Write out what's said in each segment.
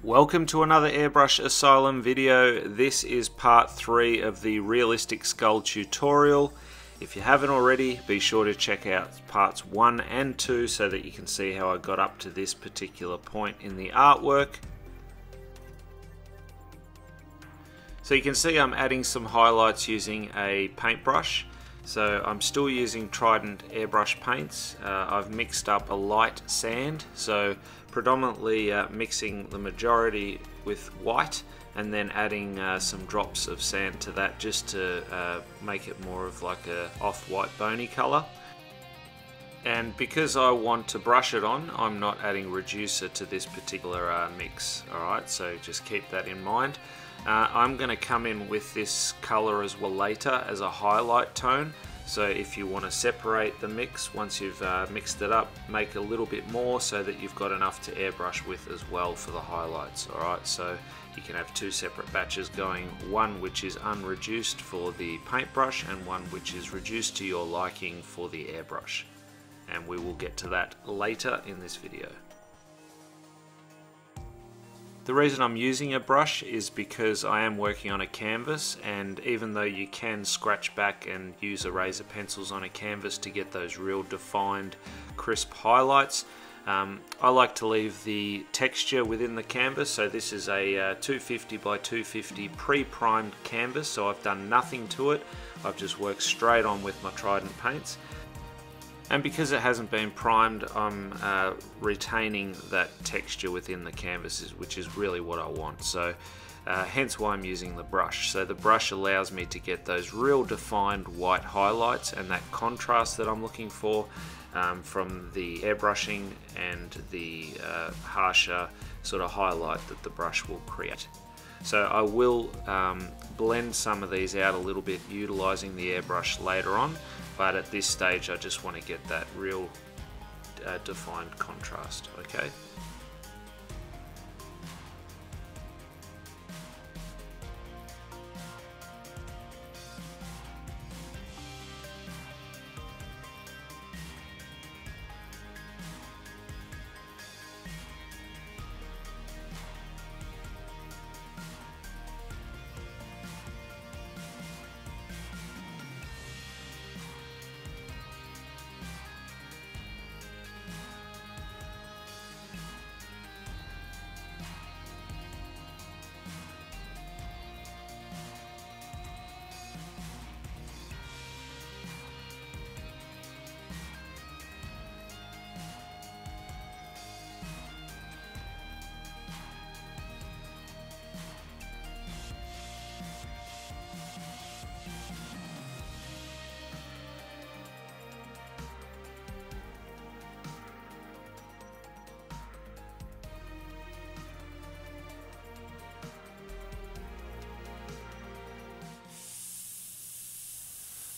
Welcome to another Airbrush Asylum video. This is part 3 of the realistic skull tutorial. If you haven't already, be sure to check out parts 1 and 2 so that you can see how I got up to this particular point in the artwork. So you can see I'm adding some highlights using a paintbrush. So I'm still using Trident airbrush paints. I've mixed up a light sand, so predominantly mixing the majority with white and then adding some drops of sand to that just to make it more of like a off-white bony color. And because I want to brush it on, I'm not adding reducer to this particular mix. Alright, so just keep that in mind. I'm going to come in with this color as well later as a highlight tone. So if you want to separate the mix once you've mixed it up, make a little bit more so that you've got enough to airbrush with as well for the highlights. Alright, so you can have two separate batches going, one which is unreduced for the paintbrush and one which is reduced to your liking for the airbrush. And we will get to that later in this video. The reason I'm using a brush is because I am working on a canvas, and even though you can scratch back and use eraser pencils on a canvas to get those real defined crisp highlights, I like to leave the texture within the canvas. So this is a 250 by 250 pre-primed canvas, so I've done nothing to it. I've just worked straight on with my Trident paints. And because it hasn't been primed, I'm retaining that texture within the canvases, which is really what I want. So hence why I'm using the brush. So the brush allows me to get those real defined white highlights and that contrast that I'm looking for from the airbrushing and the harsher sort of highlight that the brush will create. So I will blend some of these out a little bit utilizing the airbrush later on, but at this stage I just want to get that real defined contrast, okay?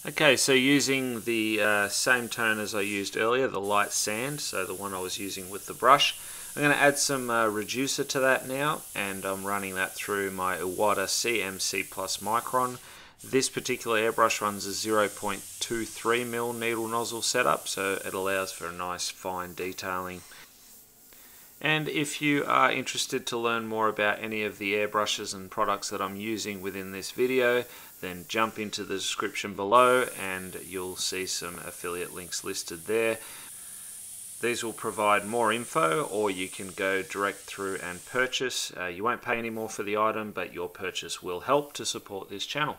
Okay, so using the same tone as I used earlier, the light sand, so the one I was using with the brush, I'm going to add some reducer to that now, and I'm running that through my Iwata CMC Plus Micron. This particular airbrush runs a 0.23mm needle nozzle setup, so it allows for a nice fine detailing. And if you are interested to learn more about any of the airbrushes and products that I'm using within this video, then jump into the description below and you'll see some affiliate links listed there. These will provide more info, or you can go direct through and purchase. You won't pay any more for the item, but your purchase will help to support this channel.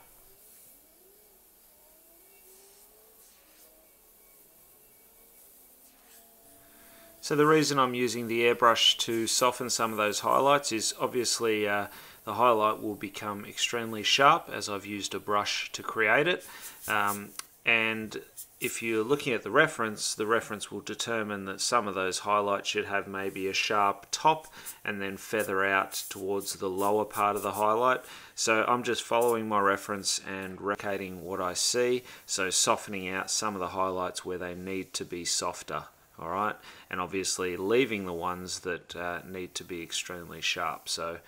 So the reason I'm using the airbrush to soften some of those highlights is obviously the highlight will become extremely sharp as I've used a brush to create it. And if you're looking at the reference will determine that some of those highlights should have maybe a sharp top and then feather out towards the lower part of the highlight. So I'm just following my reference and replicating what I see, so softening out some of the highlights where they need to be softer. Alright, and obviously leaving the ones that need to be extremely sharp. So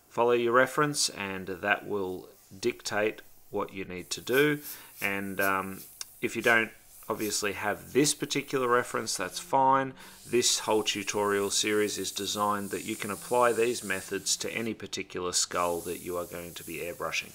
follow your reference and that will dictate what you need to do. And if you don't obviously have this particular reference, that's fine. This whole tutorial series is designed that you can apply these methods to any particular skull that you are going to be airbrushing.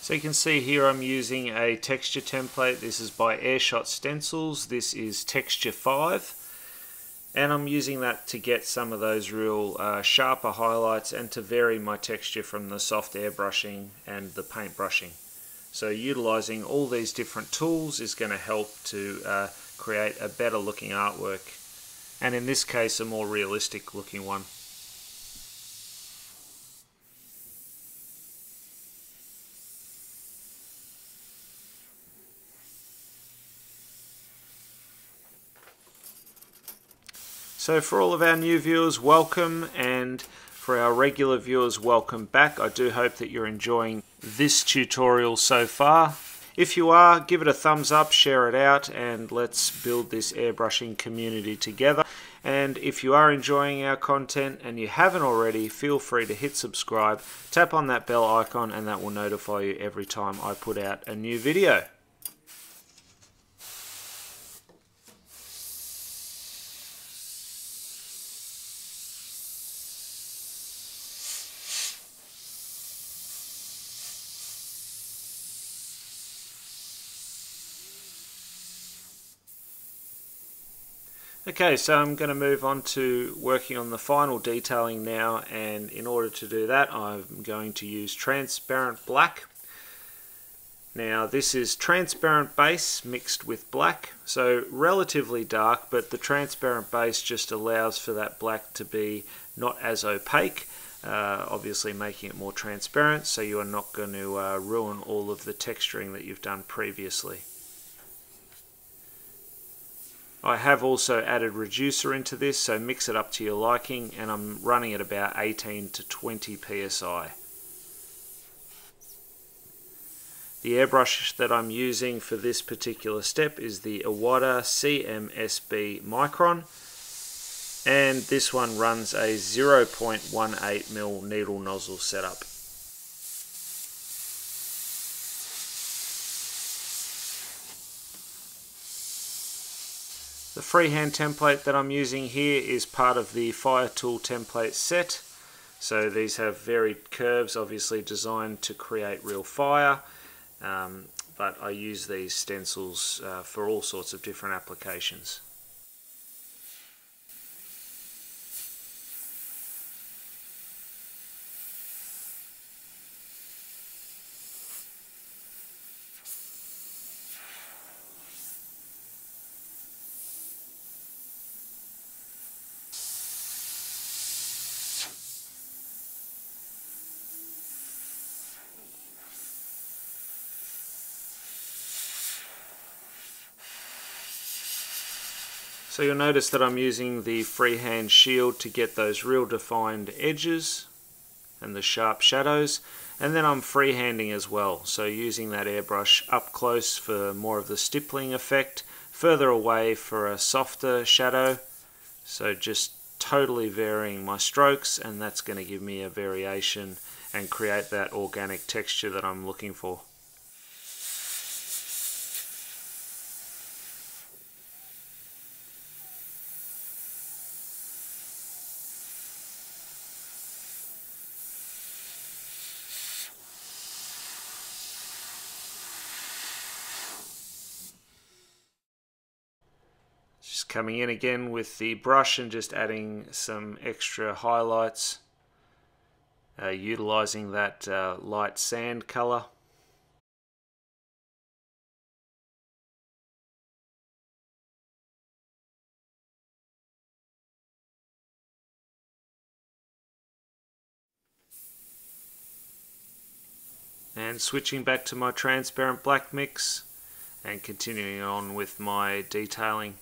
So you can see here I'm using a texture template. This is by AirShot Stencils. This is texture 5. And I'm using that to get some of those real sharper highlights and to vary my texture from the soft airbrushing and the paint brushing. So utilizing all these different tools is going to help to create a better looking artwork. And in this case, a more realistic looking one. So for all of our new viewers, welcome, and for our regular viewers, welcome back. I do hope that you're enjoying this tutorial so far. If you are, give it a thumbs up, share it out, and let's build this airbrushing community together. And if you are enjoying our content and you haven't already, feel free to hit subscribe, tap on that bell icon, and that will notify you every time I put out a new video. Okay, so I'm going to move on to working on the final detailing now, and in order to do that I'm going to use transparent black. Now this is transparent base mixed with black, so relatively dark, but the transparent base just allows for that black to be not as opaque, obviously making it more transparent, so you are not going to ruin all of the texturing that you've done previously. I have also added reducer into this, so mix it up to your liking, and I'm running at about 18 to 20 psi. The airbrush that I'm using for this particular step is the Iwata CMSB Micron, and this one runs a 0.18mm needle nozzle setup. The freehand template that I'm using here is part of the Fire Tool template set. So these have varied curves, obviously designed to create real fire, but I use these stencils for all sorts of different applications. So you'll notice that I'm using the freehand shield to get those real defined edges. and the sharp shadows, and then I'm freehanding as well, so using that airbrush up close for more of the stippling effect, further away for a softer shadow, so just totally varying my strokes, and that's going to give me a variation and create that organic texture that I'm looking for. Just coming in again with the brush and just adding some extra highlights, utilizing that light sand color. And switching back to my transparent black mix and continuing on with my detailing.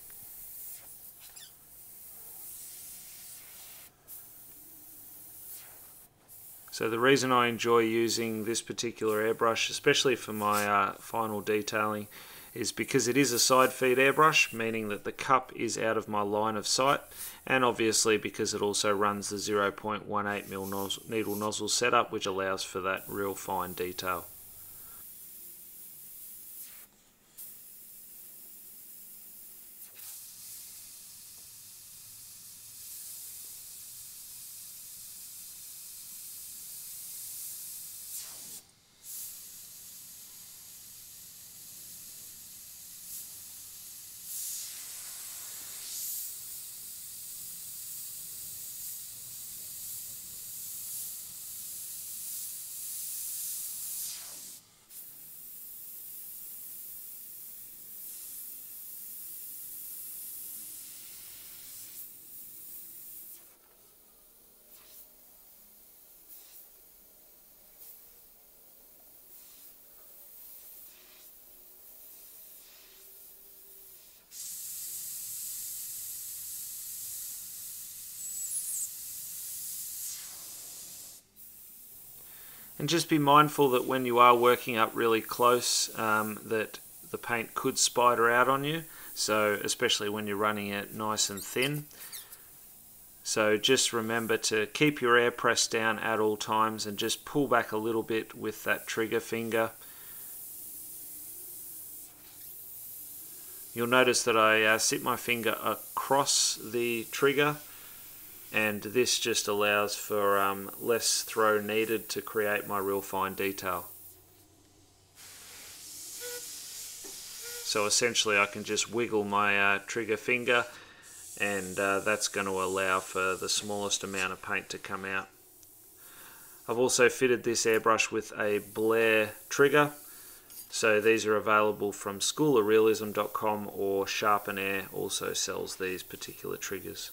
So the reason I enjoy using this particular airbrush, especially for my final detailing, is because it is a side feed airbrush, meaning that the cup is out of my line of sight, and obviously because it also runs the 0.18mm needle nozzle setup, which allows for that real fine detail. And just be mindful that when you are working up really close, that the paint could spider out on you, so especially when you're running it nice and thin. So just remember to keep your air press down at all times and just pull back a little bit with that trigger finger. You'll notice that I sit my finger across the trigger, and this just allows for less throw needed to create my real fine detail. So essentially I can just wiggle my trigger finger, and that's going to allow for the smallest amount of paint to come out. I've also fitted this airbrush with a Blair trigger, so these are available from schoolofrealism.com, or Sharpen Air also sells these particular triggers.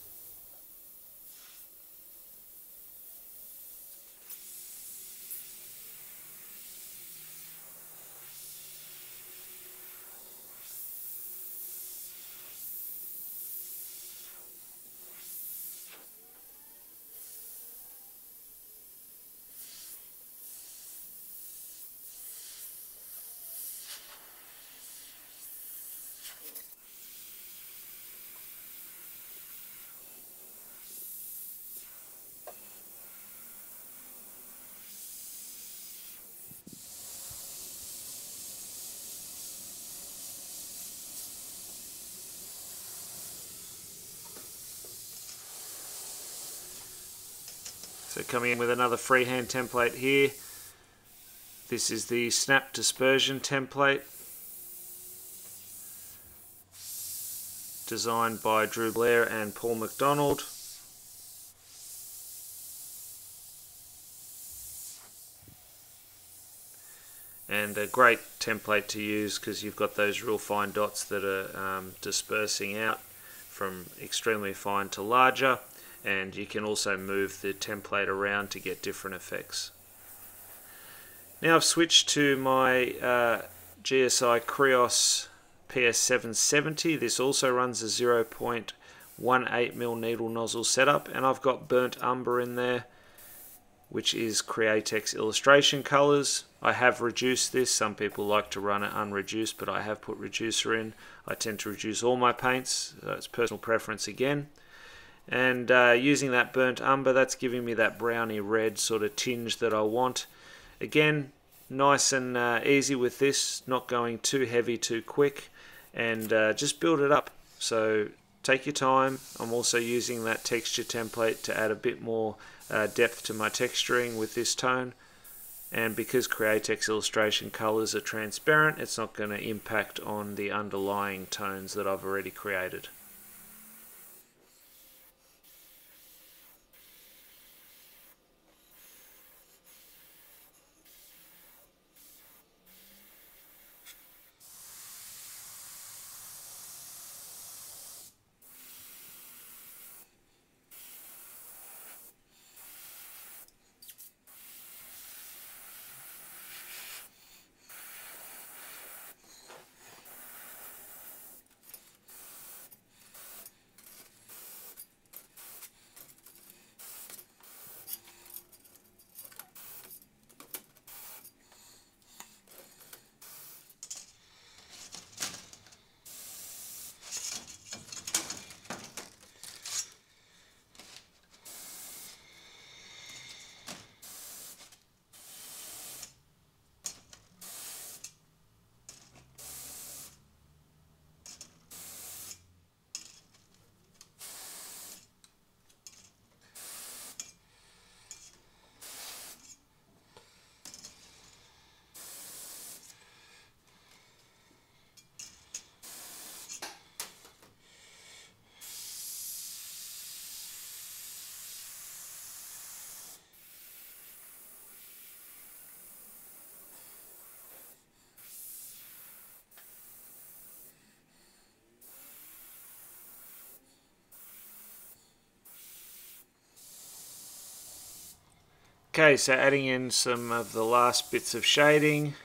So coming in with another freehand template here. This is the Snap Dispersion template, designed by Drew Blair and Paul McDonald. And a great template to use because you've got those real fine dots that are dispersing out from extremely fine to larger, and you can also move the template around to get different effects. Now I've switched to my GSI Krios PS770. This also runs a 0.18mm needle nozzle setup, and I've got burnt umber in there. which is Createx illustration colors. I have reduced this. Some people like to run it unreduced, but I have put reducer in. I tend to reduce all my paints. It's personal preference again. And using that burnt umber, that's giving me that browny red sort of tinge that I want. Again, nice and easy with this, not going too heavy too quick, and just build it up. So take your time. I'm also using that texture template to add a bit more depth to my texturing with this tone. And because Createx illustration colors are transparent, it's not going to impact on the underlying tones that I've already created. Okay, so adding in some of the last bits of shading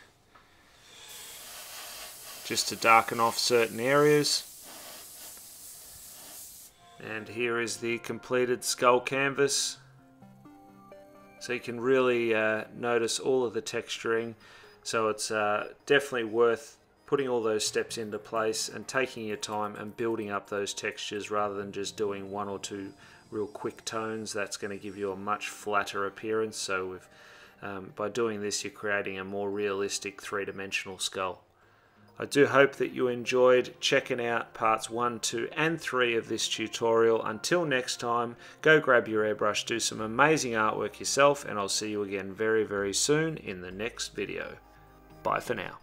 just to darken off certain areas. And here is the completed skull canvas. So you can really notice all of the texturing. So it's definitely worth putting all those steps into place and taking your time and building up those textures rather than just doing one or two real quick tones. That's going to give you a much flatter appearance. So by doing this, you're creating a more realistic three-dimensional skull. I do hope that you enjoyed checking out parts 1, 2 and 3 of this tutorial. Until next time, go grab your airbrush, do some amazing artwork yourself, and I'll see you again very, very soon in the next video. Bye for now.